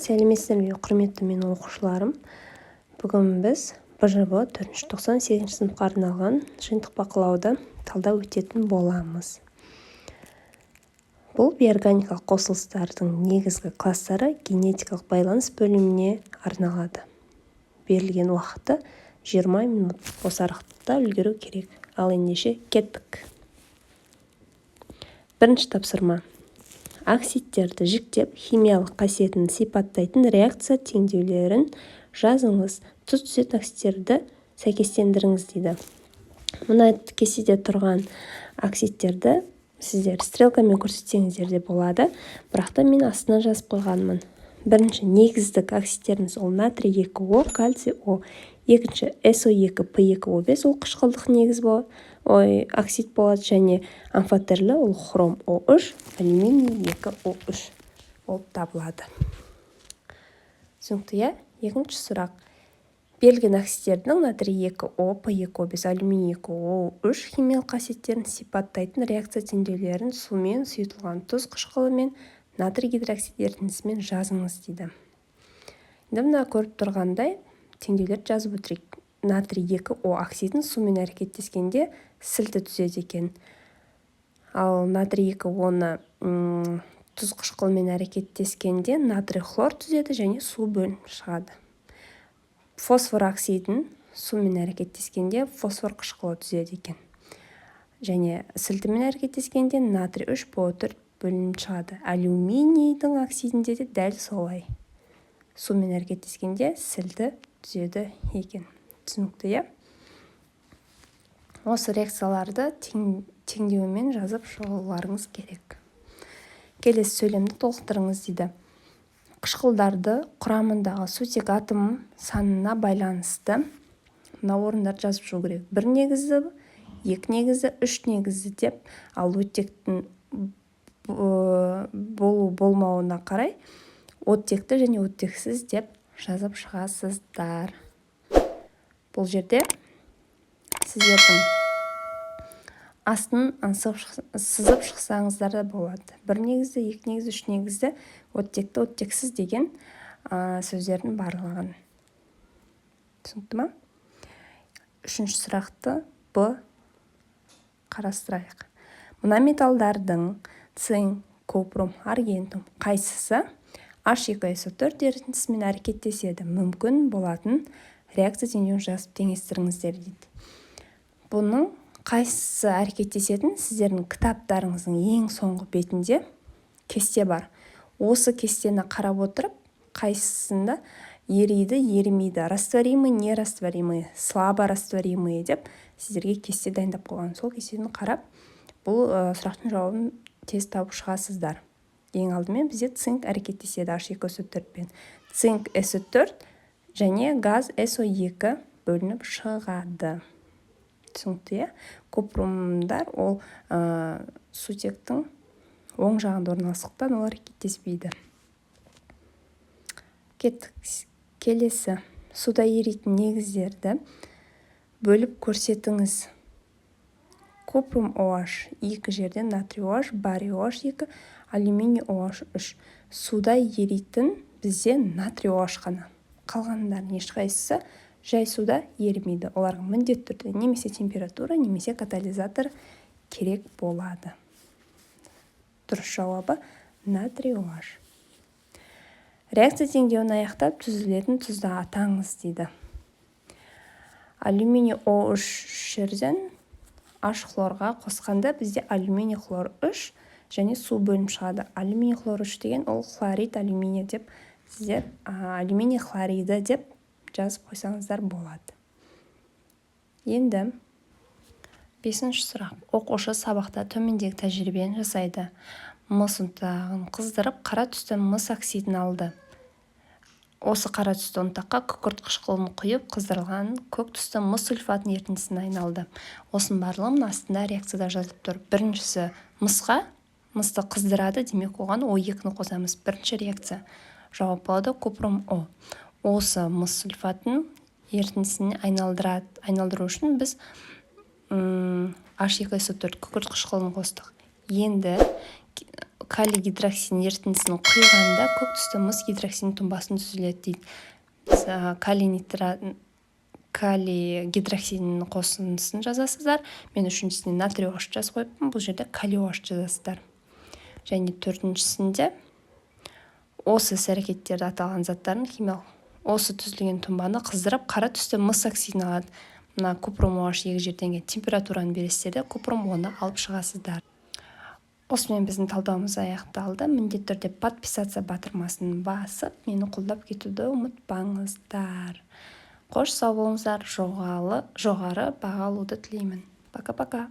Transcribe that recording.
Сәлеметсіздер ме, құрметті менің оқушыларым. Бүгін біз БЖБ 498 сыныпқа арналған жиынтық бақылауды талдау өтетін боламыз. Бұл биорганикалық қосылыстардың негізгі кластары генетикалық байланыс бөліміне арналады. Берілген уақыты 20 минут. Осы аралықта үлгеру керек. Ал ендеше кеттік. Бірінші тапсырма. Оксидтерді жіктеп, химиялық қасиетін сипаттайтын реакция теңдеулерін жазыңыз. Тұз-түсетін оксидтерді сәйкестендіріңіз дейді. Мына кестеде тұрған оксидтерді сіздер стрелкамен көрсетсеңіздер де болады, бірақ та мен астына жазып қойғанмын. Бірінші негіздік оксидтеріміз ол натрий 2O, кальций O. Екінші SO2P2O5 ол қышқылдық негіз оксид болады, және амфотерлі ол хром O3, алюминий 2O3 болып табылады. Түсінікті, екінші сұрақ. Берілген оксидтердің натрий 2O, P2O5, алюминий 2O3 химиялық қасиеттерін сипаттайтын реакция теңдеулерін сумен, сұйытылған тұз қышқылымен, натрий гидроксид ерітіндісімен жазыңыз дейді. Енді мына көріп тұрғандай теңдеулерді жазып өтірік. Натрий 2O оксидін сумен әрекеттескенде сілті түзеді екен. Ал натрий 2О'ны тұз қышқылымен әрекеттескенде натрий хлор түзеді және су бөлініп шығады. Фосфор оксидін сумен әрекеттескенде фосфор қышқылы түзеді екен. Және сілтімен әрекеттескенде натрий 3PO4 бөлініп шығады. Алюминийдің оксидінде де дәл солай. Сумен әрекеттескенде сілті түзеді екен. Түсінікті, Осы реакцияларды теңдеуімен жазып шығуларыңыз керек. Келесі сөйлемді толықтырыңыз дейді. Қышқылдарды құрамындағы сутек атом санына байланысты мына орындарды жазып шығу керек. 1 негізі, 2 негізі, 3 негізі деп, ал оттектің болу-болмауына қарай оттекті және оттексіз деп жазып шығасыздар. Бұл жерде сіздердің астын сызып шықсаңыздар да болады. 1 негізді, 2 негізді, 3 негізді, оттекті, оттексіз деген сөздердің барлығын. Түсінікті ма? Үшінші сұрақты Б қарастырайық. Мына металдардың цинк, купрум, аргентум қайсысы H2SO4 ерітіндісімен әрекеттеседі? Мүмкін болатын реакция теңдеуін жазып теңестіріңіздер дейді. Бұның қайсысы әрекеттесетін сіздердің кітаптарыңыздың ең соңғы бетінде кесте бар. Осы кестені қарап отырып, қайсысында ериді, еримейді, растворимый, нерастворимый, слабо растворимый деп сіздерге кесте дайындап қойған. Сол кестені қарап, бұл сұрақтың жауабын тез тауып шығасыздар. Ең алдымен бізде цинк әрекеттеседі H2SO4-пен. Цинк SO4 және газ SO2 бөлініп шығады. Түсінікті, купрумдар ол сутектің оң жағында орналасқандықтан олар әрекеттеспейді. Келесі суда еритін негіздерді бөліп көрсетіңіз. Купрум OH 2 жерден натрий OH, барий OH 2, алюминий OH 3. Суда еритін бізде натрий OH қана. Қалғандардың ешқайсысы жай суда ерімейді. Оларға міндетті түрде немесе температура, немесе катализатор керек болады. Дұрыс жауабы натрий OH. Реакция теңдеуін аяқтап түзілетін тұзды атаңыз дейді. Алюминий O3 жерден H хлорға қосқанда бізде алюминий хлор 3 және су бөлініп шығады. Алюминий хлор 3 деген ол хлорид алюминий деп сіздер алюминий хлориді деп жазып қойсаңыздар болады. Енді 5-ші сұрақ. Оқушы сабақта төмендегі тәжірибені жасайды. Мыс ұнтағын қыздырып, қара түсті мыс оксидін алды. Осы қара түсті ұнтаққа күкірт қышқылын құйып, қыздырылған көк түсті мыс сульфатын ерітіндісіне айналды. Осының барлығын астында реакцияда жазылып тұр. Біріншісі мысты қыздырады, демек оған O2-ні қосамыз. Бірінші реакция. Жауап болады купрум O. Осы мыс сульфатын ерітіндісіне айналдыру үшін біз H2SO4 күкірт қышқылын қостық. Енді калий гидроксидін ерітіндісін құйғанда көк түсті мыс гидроксидінің тұнбасын түзіледі дейді. Калий гидроксидінің қосындысын жазасыздар. Мен үшіншісіне натрий OH жазып қойыппын. Бұл жерде калий OH жазасыздар. Және төртіншісінде осы іс-әрекеттерді аталған заттардың химиялық осы түзілген тұнбаны қыздырып қара түсті мыс оксидін алады. Мына купрум OH егі жерден температураны бересіздер де купрум оны алып шығасыздар. Осымен біздің талдауымыз аяқталды. Міндетті түрде подписаться батырмасын басып, мені қолдап кетуді ұмытпаңыздар. Қош сау болыңыздар, жоғары баға алуды тілеймін. Пока-пока.